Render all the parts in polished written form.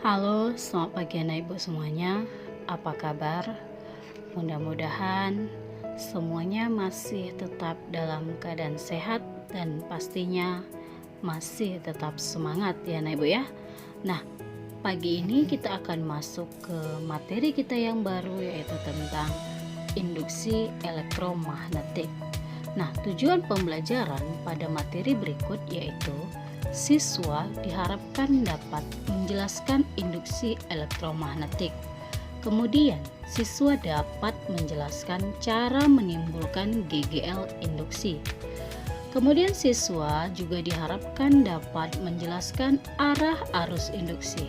Halo, selamat pagi anak ibu semuanya. Apa kabar? Mudah-mudahan semuanya masih tetap dalam keadaan sehat dan pastinya masih tetap semangat ya anak ibu ya. Nah, pagi ini kita akan masuk ke materi kita yang baru, yaitu tentang induksi elektromagnetik. Nah, tujuan pembelajaran pada materi berikut yaitu siswa diharapkan dapat menjelaskan induksi elektromagnetik. Kemudian, siswa dapat menjelaskan cara menimbulkan GGL induksi. Kemudian siswa juga diharapkan dapat menjelaskan arah arus induksi.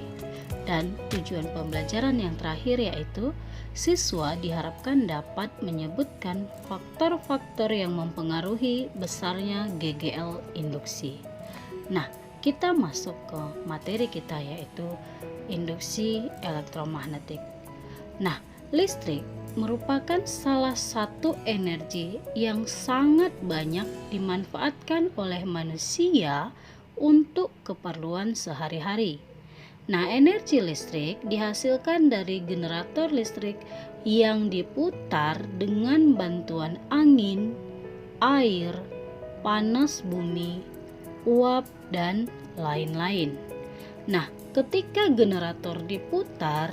Dan tujuan pembelajaran yang terakhir yaitu siswa diharapkan dapat menyebutkan faktor-faktor yang mempengaruhi besarnya GGL induksi. Nah, kita masuk ke materi kita yaitu induksi elektromagnetik. Nah, listrik merupakan salah satu energi yang sangat banyak dimanfaatkan oleh manusia untuk keperluan sehari-hari. Nah, energi listrik dihasilkan dari generator listrik yang diputar dengan bantuan angin, air, panas bumi, uap, dan lain-lain. Nah, ketika generator diputar,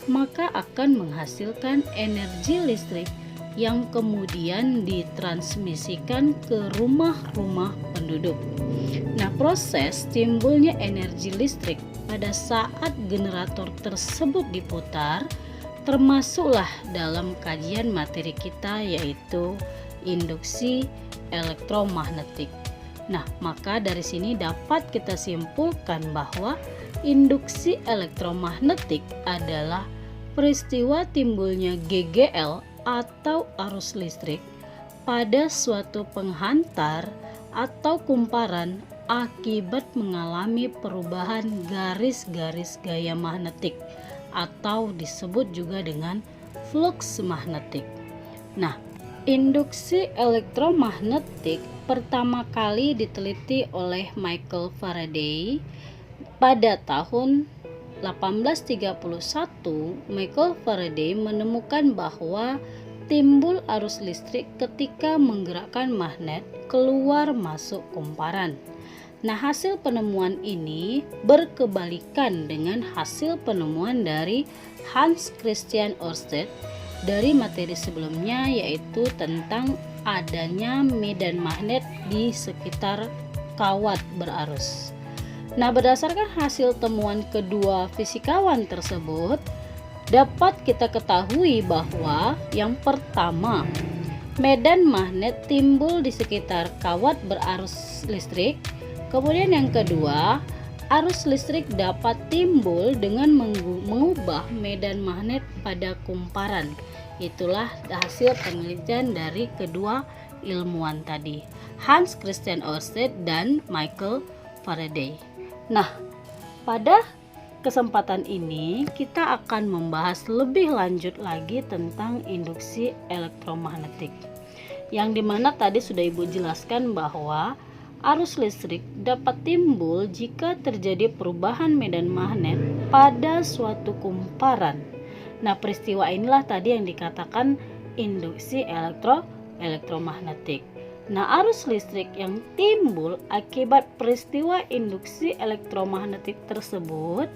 maka akan menghasilkan energi listrik yang kemudian ditransmisikan ke rumah-rumah penduduk. Nah, proses timbulnya energi listrik pada saat generator tersebut diputar termasuklah dalam kajian materi kita yaitu induksi elektromagnetik. Nah, maka dari sini dapat kita simpulkan bahwa induksi elektromagnetik adalah peristiwa timbulnya GGL atau arus listrik pada suatu penghantar atau kumparan akibat mengalami perubahan garis-garis gaya magnetik atau disebut juga dengan flux magnetik. Nah, induksi elektromagnetik pertama kali diteliti oleh Michael Faraday pada tahun 1831. Michael Faraday menemukan bahwa timbul arus listrik ketika menggerakkan magnet keluar masuk kumparan. Nah, hasil penemuan ini berkebalikan dengan hasil penemuan dari Hans Christian Ørsted dari materi sebelumnya, yaitu tentang adanya medan magnet di sekitar kawat berarus. Nah, berdasarkan hasil temuan kedua fisikawan tersebut, dapat kita ketahui bahwa yang pertama, medan magnet timbul di sekitar kawat berarus listrik. Kemudian yang kedua, arus listrik dapat timbul dengan mengubah medan magnet pada kumparan. Itulah hasil penelitian dari kedua ilmuwan tadi, Hans Christian Ørsted dan Michael Faraday. Nah, pada kesempatan ini kita akan membahas lebih lanjut lagi tentang induksi elektromagnetik, yang dimana tadi sudah Ibu jelaskan bahwa arus listrik dapat timbul jika terjadi perubahan medan magnet pada suatu kumparan. Nah, peristiwa inilah tadi yang dikatakan induksi elektromagnetik. Nah, arus listrik yang timbul akibat peristiwa induksi elektromagnetik tersebut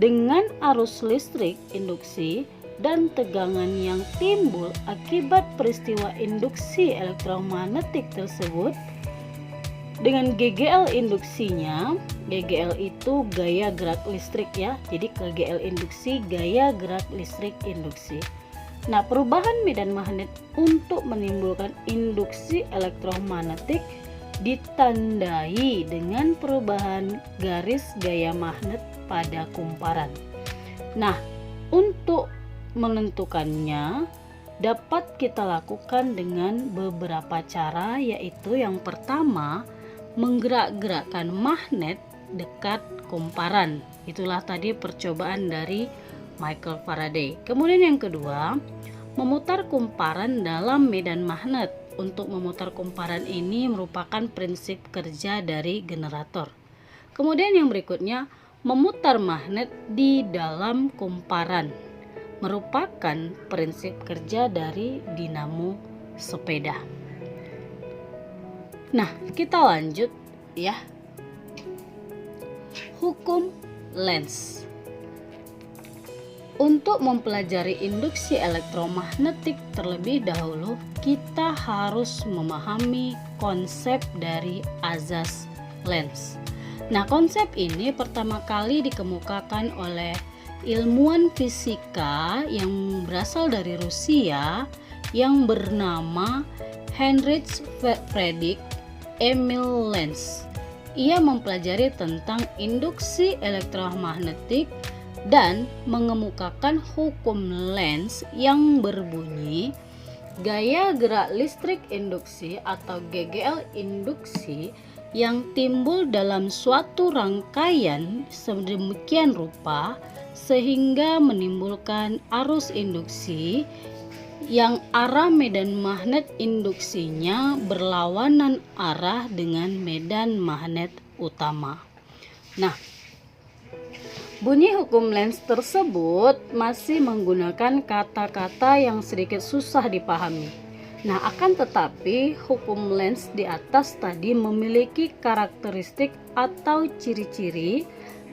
dengan arus listrik induksi dan tegangan yang timbul akibat peristiwa induksi elektromagnetik tersebut dengan GGL induksinya. GGL itu gaya gerak listrik ya. Jadi GGL induksi gaya gerak listrik induksi. Nah, perubahan medan magnet untuk menimbulkan induksi elektromagnetik ditandai dengan perubahan garis gaya magnet pada kumparan. Nah, untuk menentukannya dapat kita lakukan dengan beberapa cara, yaitu yang pertama, menggerak-gerakkan magnet dekat kumparan. Itulah tadi percobaan dari Michael Faraday. Kemudian yang kedua, memutar kumparan dalam medan magnet. Untuk memutar kumparan ini merupakan prinsip kerja dari generator. Kemudian yang berikutnya, memutar magnet di dalam kumparan. Merupakan prinsip kerja dari dinamo sepeda. Nah, kita lanjut ya. Hukum Lenz. Untuk mempelajari induksi elektromagnetik terlebih dahulu, kita harus memahami konsep dari azas Lenz. Nah, konsep ini pertama kali dikemukakan oleh ilmuwan fisika yang berasal dari Rusia yang bernama Heinrich Friedrich Emil Lenz. Ia mempelajari tentang induksi elektromagnetik dan mengemukakan hukum Lenz yang berbunyi gaya gerak listrik induksi atau GGL induksi yang timbul dalam suatu rangkaian sedemikian rupa sehingga menimbulkan arus induksi yang arah medan magnet induksinya berlawanan arah dengan medan magnet utama. Nah, bunyi hukum Lenz tersebut masih menggunakan kata-kata yang sedikit susah dipahami. Nah, akan tetapi hukum Lenz di atas tadi memiliki karakteristik atau ciri-ciri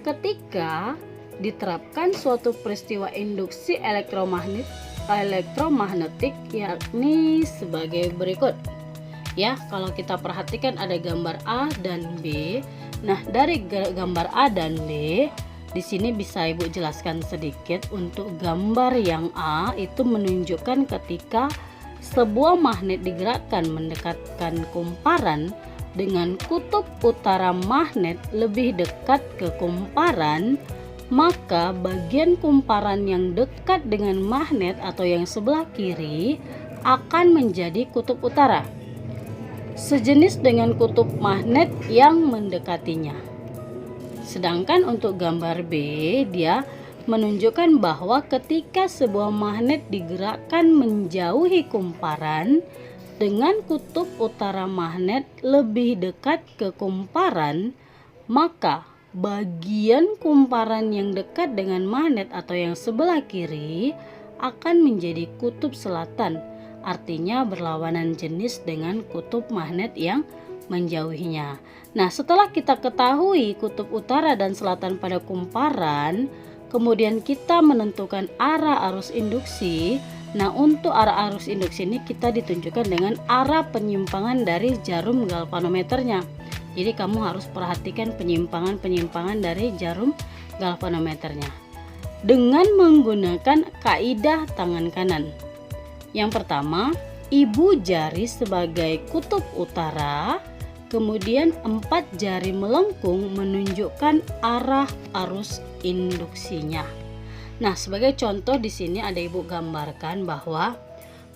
ketika diterapkan suatu peristiwa induksi elektromagnetik, yakni sebagai berikut. Ya, kalau kita perhatikan ada gambar A dan B. Nah, dari gambar A dan B, di sini bisa Ibu jelaskan sedikit. Untuk gambar yang A itu menunjukkan ketika sebuah magnet digerakkan mendekatkan kumparan dengan kutub utara magnet lebih dekat ke kumparan, maka bagian kumparan yang dekat dengan magnet atau yang sebelah kiri akan menjadi kutub utara, sejenis dengan kutub magnet yang mendekatinya. Sedangkan untuk gambar B, dia menunjukkan bahwa ketika sebuah magnet digerakkan menjauhi kumparan dengan kutub utara magnet lebih dekat ke kumparan, maka bagian kumparan yang dekat dengan magnet atau yang sebelah kiri akan menjadi kutub selatan, artinya berlawanan jenis dengan kutub magnet yang menjauhinya. Nah, setelah kita ketahui kutub utara dan selatan pada kumparan, kemudian kita menentukan arah arus induksi. Nah, untuk arah arus induksi ini kita ditunjukkan dengan arah penyimpangan dari jarum galvanometernya. Jadi kamu harus perhatikan penyimpangan-penyimpangan dari jarum galvanometernya dengan menggunakan kaidah tangan kanan. Yang pertama, ibu jari sebagai kutub utara, kemudian 4 jari melengkung menunjukkan arah arus induksinya. Nah, sebagai contoh di sini ada Ibu gambarkan bahwa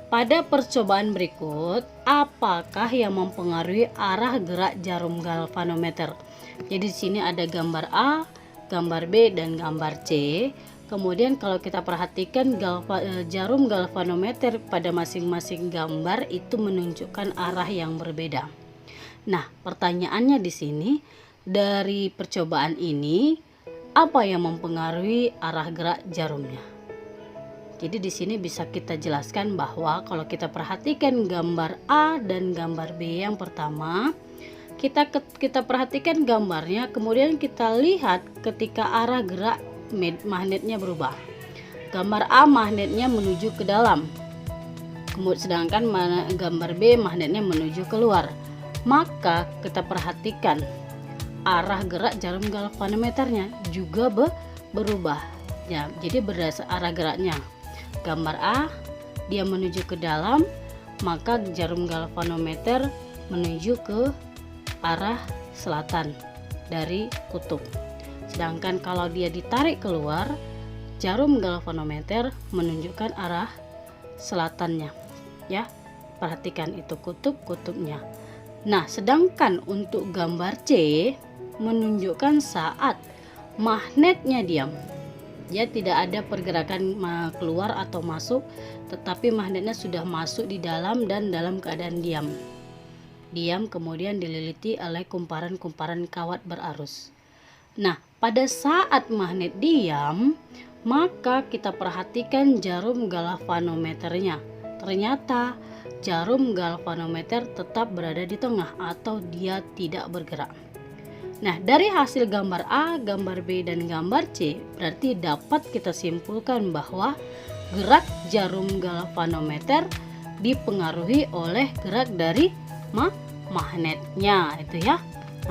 pada percobaan berikut, apakah yang mempengaruhi arah gerak jarum galvanometer? Jadi di sini ada gambar A, gambar B, dan gambar C. Kemudian kalau kita perhatikan jarum galvanometer pada masing-masing gambar itu menunjukkan arah yang berbeda. Nah, pertanyaannya di sini, dari percobaan ini, apa yang mempengaruhi arah gerak jarumnya? Jadi di sini bisa kita jelaskan bahwa kalau kita perhatikan gambar A dan gambar B yang pertama, kita perhatikan gambarnya, kemudian kita lihat ketika arah gerak magnetnya berubah. Gambar A magnetnya menuju ke dalam, sedangkan gambar B magnetnya menuju keluar. Maka kita perhatikan arah gerak jarum galvanometernya juga berubah. Ya, jadi berdasar arah geraknya. Gambar A dia menuju ke dalam, maka jarum galvanometer menuju ke arah selatan dari kutub. Sedangkan kalau dia ditarik keluar, jarum galvanometer menunjukkan arah selatannya. Ya, perhatikan itu kutub-kutubnya. Nah, sedangkan untuk gambar C menunjukkan saat magnetnya diam. Ya, tidak ada pergerakan keluar atau masuk, tetapi magnetnya sudah masuk di dalam dan dalam keadaan diam. Diam kemudian dililiti oleh kumparan-kumparan kawat berarus. Nah, pada saat magnet diam, maka kita perhatikan jarum galvanometernya. Ternyata jarum galvanometer tetap berada di tengah atau dia tidak bergerak. Nah, dari hasil gambar A, gambar B, dan gambar C, berarti dapat kita simpulkan bahwa gerak jarum galvanometer dipengaruhi oleh gerak dari magnetnya itu ya.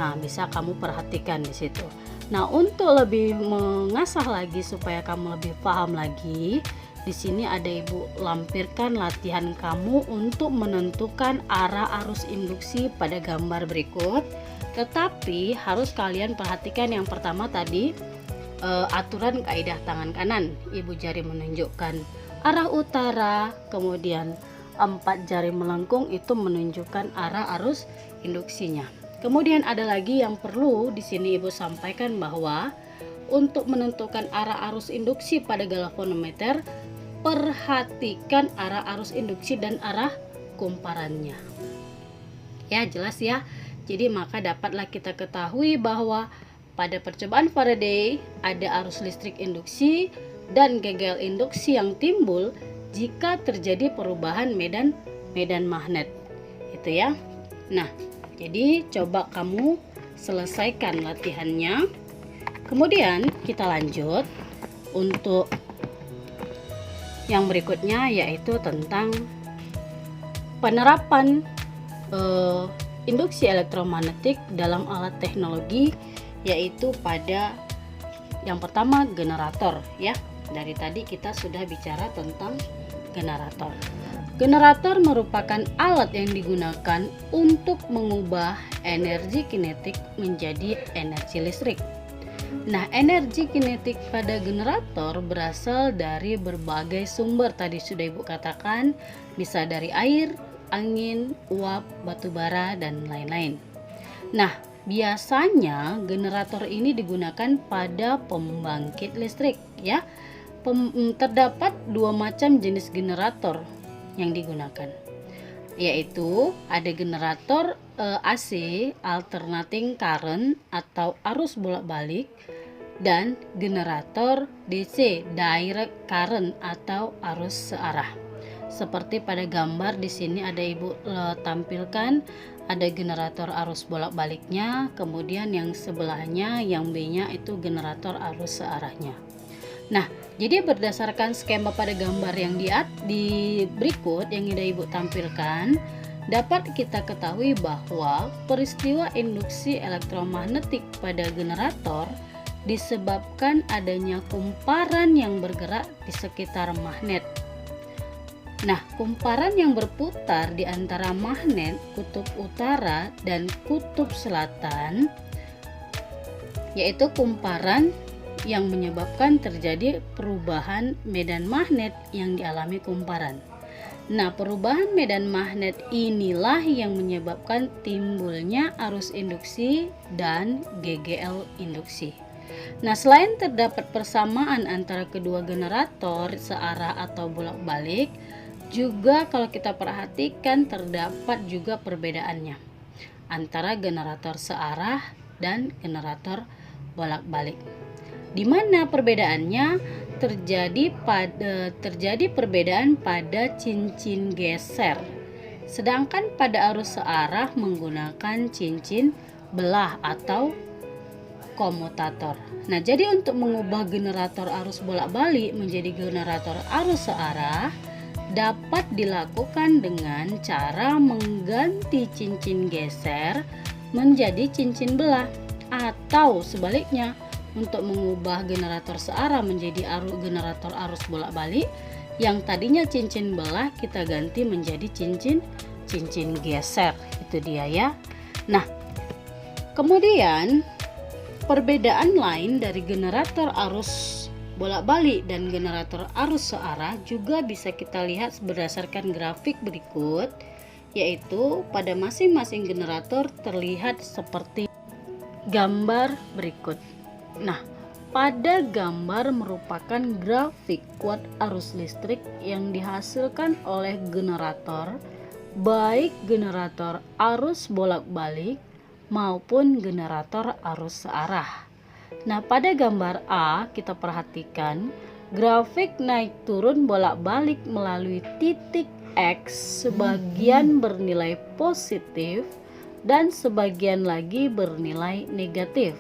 Nah, bisa kamu perhatikan di situ. Nah, untuk lebih mengasah lagi supaya kamu lebih paham lagi, di sini ada Ibu lampirkan latihan kamu untuk menentukan arah arus induksi pada gambar berikut. Tetapi harus kalian perhatikan yang pertama tadi aturan kaidah tangan kanan. Ibu jari menunjukkan arah utara, kemudian 4 jari melengkung itu menunjukkan arah arus induksinya. Kemudian ada lagi yang perlu di sini Ibu sampaikan bahwa untuk menentukan arah arus induksi pada galvanometer, perhatikan arah arus induksi dan arah kumparannya. Ya, jelas ya. Jadi maka dapatlah kita ketahui bahwa pada percobaan Faraday ada arus listrik induksi dan gegel induksi yang timbul jika terjadi perubahan medan magnet. Itu ya. Nah, jadi coba kamu selesaikan latihannya. Kemudian kita lanjut untuk yang berikutnya, yaitu tentang penerapan induksi elektromagnetik dalam alat teknologi, yaitu pada yang pertama generator ya. Dari tadi kita sudah bicara tentang generator. Generator merupakan alat yang digunakan untuk mengubah energi kinetik menjadi energi listrik. Nah, energi kinetik pada generator berasal dari berbagai sumber, tadi sudah Ibu katakan, bisa dari air, angin, uap, batu bara, dan lain-lain. Nah, biasanya generator ini digunakan pada pembangkit listrik ya. Terdapat 2 macam jenis generator yang digunakan, yaitu ada generator AC alternating current atau arus bolak-balik, dan generator DC direct current atau arus searah. Seperti pada gambar di sini ada Ibu tampilkan, ada generator arus bolak-baliknya, kemudian yang sebelahnya yang B-nya itu generator arus searahnya. Nah, jadi berdasarkan skema pada gambar yang di berikut yang sudah Ibu tampilkan, dapat kita ketahui bahwa peristiwa induksi elektromagnetik pada generator disebabkan adanya kumparan yang bergerak di sekitar magnet. Nah, kumparan yang berputar di antara magnet kutub utara dan kutub selatan, yaitu kumparan yang menyebabkan terjadi perubahan medan magnet yang dialami kumparan. Nah, perubahan medan magnet inilah yang menyebabkan timbulnya arus induksi dan GGL induksi. Nah, selain terdapat persamaan antara kedua generator searah atau bolak-balik, juga kalau kita perhatikan terdapat juga perbedaannya antara generator searah dan generator bolak-balik. Di mana perbedaannya terjadi perbedaan pada cincin geser. Sedangkan pada arus searah menggunakan cincin belah atau komutator. Nah, jadi untuk mengubah generator arus bolak-balik menjadi generator arus searah dapat dilakukan dengan cara mengganti cincin geser menjadi cincin belah, atau sebaliknya, untuk mengubah generator searah menjadi generator arus bolak-balik, yang tadinya cincin belah kita ganti menjadi cincin geser. Itu dia ya. Nah, kemudian perbedaan lain dari generator arus bolak-balik dan generator arus searah juga bisa kita lihat berdasarkan grafik berikut, yaitu pada masing-masing generator terlihat seperti gambar berikut. Nah, pada gambar merupakan grafik kuat arus listrik yang dihasilkan oleh generator, baik generator arus bolak-balik maupun generator arus searah. Nah, pada gambar A kita perhatikan grafik naik turun bolak-balik melalui titik X, sebagian bernilai positif dan sebagian lagi bernilai negatif.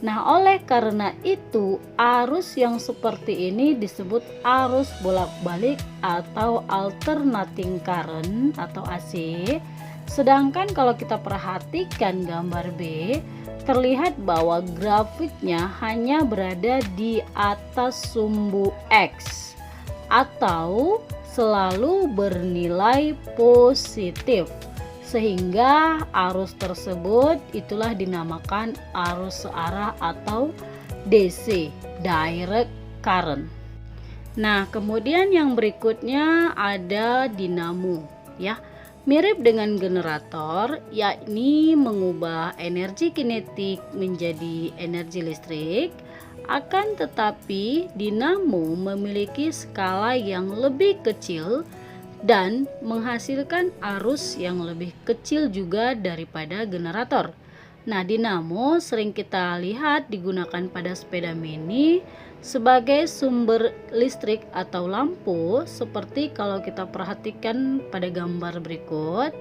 Nah, oleh karena itu arus yang seperti ini disebut arus bolak-balik atau alternating current atau AC. Sedangkan kalau kita perhatikan gambar B, terlihat bahwa grafiknya hanya berada di atas sumbu X atau selalu bernilai positif, sehingga arus tersebut itulah dinamakan arus searah atau DC, direct current. Nah, kemudian yang berikutnya ada dinamo, ya. Mirip dengan generator, yakni mengubah energi kinetik menjadi energi listrik. Akan tetapi dinamo memiliki skala yang lebih kecil dan menghasilkan arus yang lebih kecil juga daripada generator. Nah, dinamo sering kita lihat digunakan pada sepeda mini sebagai sumber listrik atau lampu, seperti kalau kita perhatikan pada gambar berikut.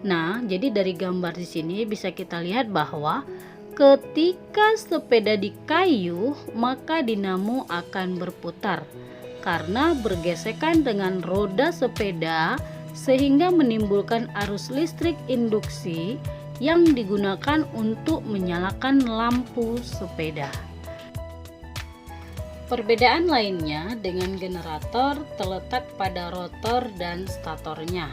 Nah, jadi dari gambar di sini bisa kita lihat bahwa ketika sepeda dikayuh, maka dinamo akan berputar karena bergesekan dengan roda sepeda sehingga menimbulkan arus listrik induksi yang digunakan untuk menyalakan lampu sepeda. Perbedaan lainnya dengan generator terletak pada rotor dan statornya.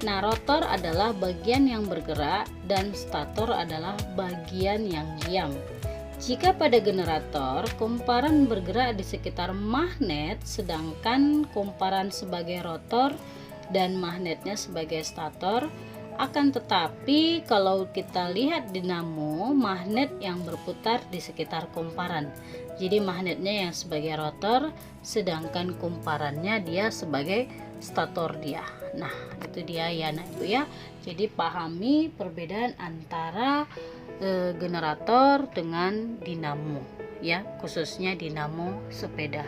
Nah, rotor adalah bagian yang bergerak dan stator adalah bagian yang diam. Jika pada generator, kumparan bergerak di sekitar magnet, sedangkan kumparan sebagai rotor dan magnetnya sebagai stator. Akan tetapi kalau kita lihat dinamo, magnet yang berputar di sekitar kumparan. Jadi magnetnya yang sebagai rotor, sedangkan kumparannya dia sebagai stator dia. Nah, itu dia ya, Ibu ya. Jadi pahami perbedaan antara generator dengan dinamo ya, khususnya dinamo sepeda.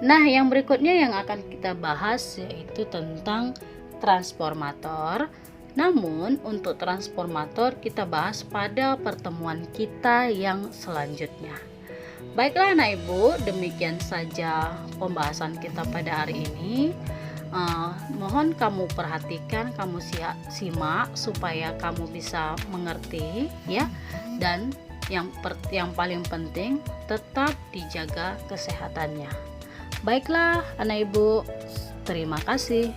Nah, yang berikutnya yang akan kita bahas yaitu tentang transformator. Namun untuk transformator kita bahas pada pertemuan kita yang selanjutnya. Baiklah anak ibu, demikian saja pembahasan kita pada hari ini. Mohon kamu perhatikan, kamu simak supaya kamu bisa mengerti ya. Dan yang paling penting tetap dijaga kesehatannya. Baiklah anak ibu, terima kasih.